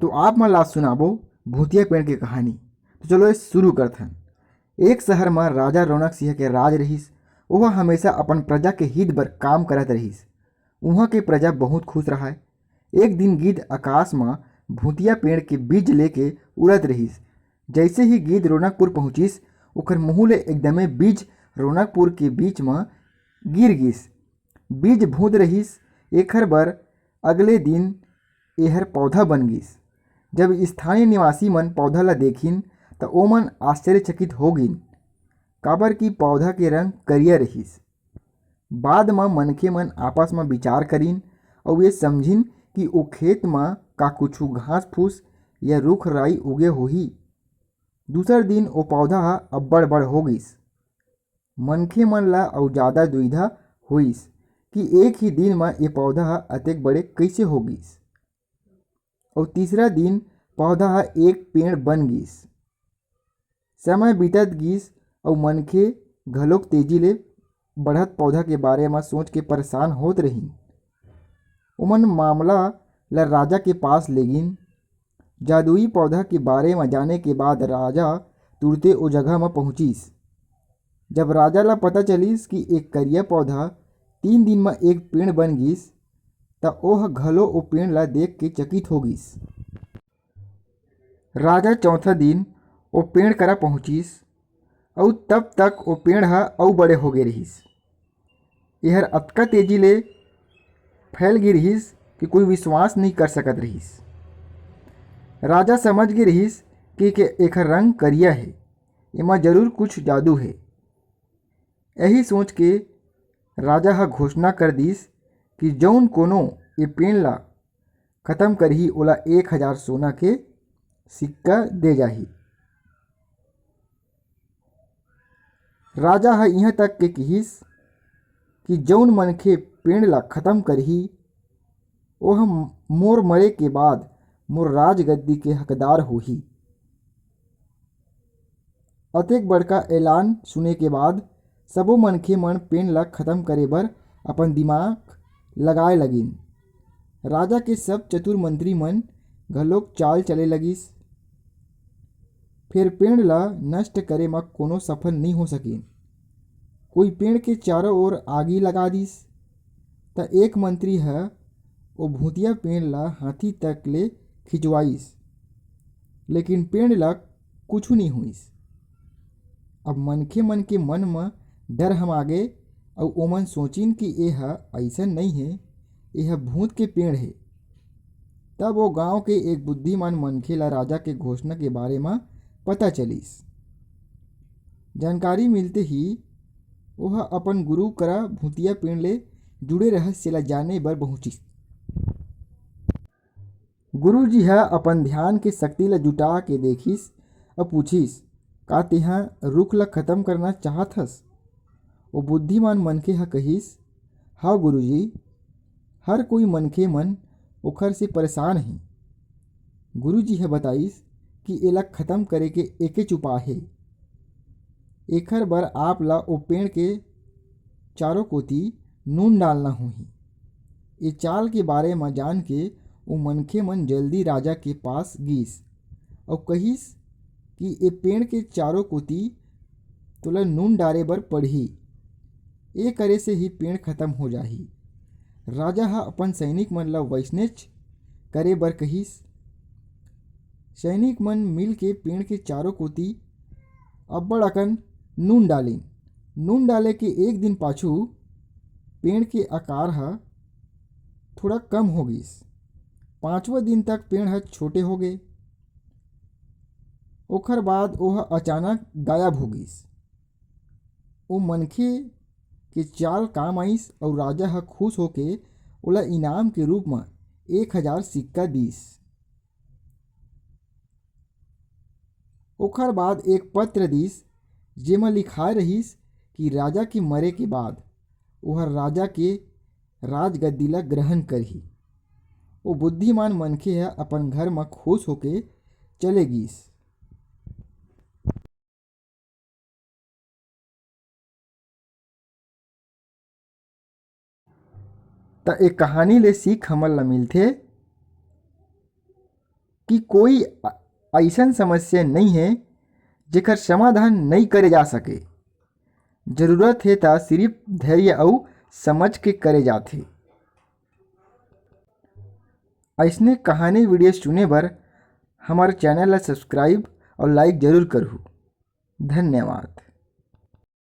तो आप मन ला सुनाबो भूतिया पेड़ के कहानी। तो चलो ये शुरू करथन। एक शहर में राजा रौनक सिंह के राज रहीस। वह हमेशा अपन प्रजा के हित बर काम करत रहीस। वहाँ के प्रजा बहुत खुश रहा। एक दिन गिद्ध आकाश में भूतिया पेड़ के बीज लेके उड़त रहीस। जैसे ही गिद्ध रौनकपुर पहुँचिस ओकर मुँह ले एकदमे बीज रौनकपुर के बीच में गिर गिस। बीज भूत रहीस एखर बर अगले दिन एहर पौधा बन गिस। जब स्थानीय निवासी मन पौधा ला देखिन त ओमन आश्चर्यचकित हो गिन, काबर कि पौधा के रंग करिया रहीस। बाद में मनखे मन आपस में विचार करिन और ये समझिन कि ओ खेत में का कुछु घास फूस या रुख राई उगे होही। दूसर दिन ओ पौधा ह अब्बड़ बड़ हो गिस। मनखे मन ला अउ जादा दुविधा होइस कि एक ही दिन में ये पौधा ह अतेक बड़े कइसे हो गिस। और तीसरा दिन पौधा ह एक पेड़ बन गिस। समय बीतत गिस और मनखे घलोक तेजी ले बढ़त पौधा के बारे में सोच के परेशान होत रहिन। ओमन मामला ला राजा के पास ले गिन। जादुई पौधा के बारे में जाने के बाद राजा तुरते ओ जगह में पहुंचिस। जब राजा ला पता चलिस कि एक करिया पौधा 3 दिन में एक पेड़ बन गिस त ओह घलो ओ पेड़ ला देख के चकित हो गिस। राजा चौथा दिन ओ पेड़ करा पहुँचिस और तब तक ओ पेड़ ह अउ बड़े हो गे रहिस। एहर अतका तेजी ले फैल गे रहिस कि कोई विश्वास नहीं कर सकत रहिस। राजा समझ गे रहिस कि एखर रंग करिया है, एमा जरूर कुछ जादू है। यही सोच के राजा ह घोषणा कर दिस कि जौन कोनो ये पेड़ ला खत्म करही ओला 1000 सोना के सिक्का दे जाही। राजा ह इहाँ तक के कहिस कि जौन मनखे पेड़ ला खत्म करही ओह मोर मरे के बाद मोर राजगद्दी के हकदार होही। अतेक बड़का ऐलान सुने के बाद सबो मनखे मन पेड़ ला खत्म करे बर अपन दिमाग लगाए लगिन। राजा के सब चतुर मंत्री मन घलोक चाल चले लगिस। फिर पेड़ ला नष्ट करे में कोनो सफल नहीं हो सकिन। कोई पेड़ के चारों ओर आगी लगा दिस त एक मंत्री ह ओ भूतिया पेड़ ला हाथी तक ले खिंचवाइस, लेकिन पेड़ ला कुछु नहीं होइस। अब मनखे मन के मन में डर हम आगे और ओमन सोचिन कि एह ऐसन नहीं है, यह भूत के पेड़ है। तब वो गांव के एक बुद्धिमान मनखे ला राजा के घोषणा के बारे में पता चलिस। जानकारी मिलते ही वह अपन गुरु करा भूतिया पेड़ ले जुड़े रहस्य ला जाने बर पहुंचिस। गुरु जी ह अपन ध्यान के शक्ति ला जुटा के देखिस और पूछिस, का तेहा रुख ला खत्म करना चाहत हस? वो बुद्धिमान मनखे ह कहिस, हाँ गुरुजी, हर कोई मनखे मन ओखर से परेशान है। गुरु जी ह बताइस कि एला खत्म करे के एके उपाय है। एखर बर आप ला ओ पेड़ के चारों कोती नून डालना होही। ये चाल के बारे में जान के वो मनखे मन जल्दी राजा के पास गिस और कहिस कि ये पेड़ के चारों कोती तोला नून डारे बर पड़ही। ये करे से ही पेड़ खत्म हो जाही। राजा ह अपन सैनिक मन ला वैसनेच करे बर कहिस। सैनिक मन मिल के पेड़ के चारों कोती अब्बड़ अकन नून डालिन। नून डाले के एक दिन पाछू पेड़ के आकार ह थोड़ा कम हो गिस। 5वां दिन तक पेड़ ह छोटे हो गए। ओखर बाद ओह अचानक गायब हो गिस। ओ मनखे के चाल काम आइस और राजा ह खुश होके ओला इनाम के रूप में 1000 सिक्का दिस। ओखर बाद एक पत्र दिस जेमा लिखाए रहिस कि राजा के मरे के बाद ओहर राजा के राजगद्दी ला ग्रहण करही। वो बुद्धिमान मनखे ह अपन घर में खुश होके चले गिस। त एक कहानी ले सीख हमन ला मिलथे कि कोई ऐसन समस्या नहीं है जेकर समाधान नहीं करे जा सके। जरूरत है ता सिर्फ धैर्य और समझ के करे जाथे। ऐसने कहानी वीडियो सुने बर हमारे चैनल ला सब्सक्राइब और लाइक जरूर करूँ। धन्यवाद।